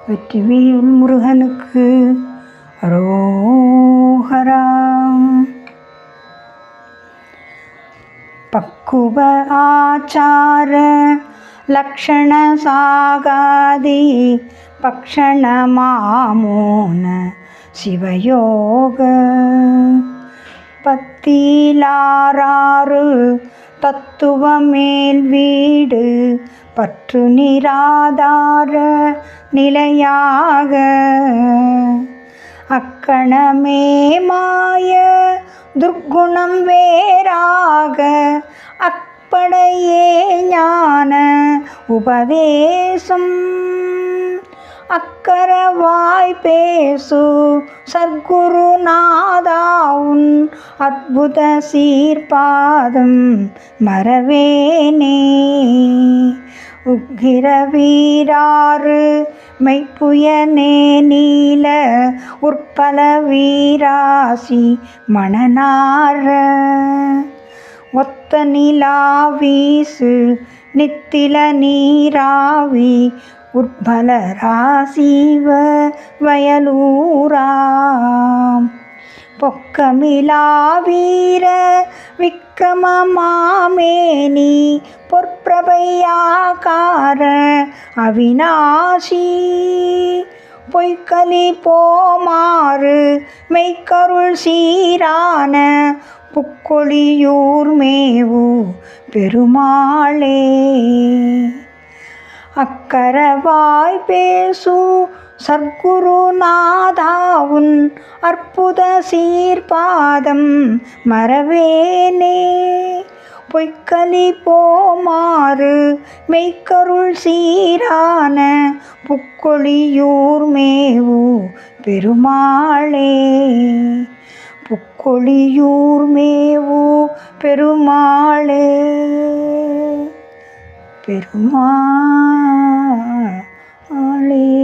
வெற்றிவேல் முருகனுக்கு அரோகரா. பக்குவ ஆச்சார லக்ஷண சாகாதி பக்ஷண மாமோன சிவயோக பத்திலாராறு தத்துவமேல் வீடு பற்று நிராதார நிலையாக அக்கணமே மாய துர்க்குணம் வேறாக அப்படையே ஞான உபதேசம் அக்கரவாய் பேசு சத்குருநாதாவுன் அற்புத சீர்பாதம் மறவேனே. உக்கிர வீராறு மெய்ப்புயனே நீல உற்பல வீராசி மணனார ஒத்த நிலா வீசு நித்தில நீராவி உற்பல ராசிவ வயலூராம் பொக்கமிலா வீர விக்கிரம மாமேனி பொற்பிரபையாகார அவிநாசி பொய்க்கலி போமாறு மெய்க்கருள் சீரான புக்கொழியூர் மேவு பெருமாளே. அக்கரவாய் பேசு சத்குருநாதாவுன் அற்புத சீர்பாதம் மறவேனே. பொய்க்கலி போமாறு மெய்க்கருள் சீரான புக்கொழியூர் மேவு பெருமாளே. புக்கொழியூர் மேவு பெருமாளே. பெருமாளே.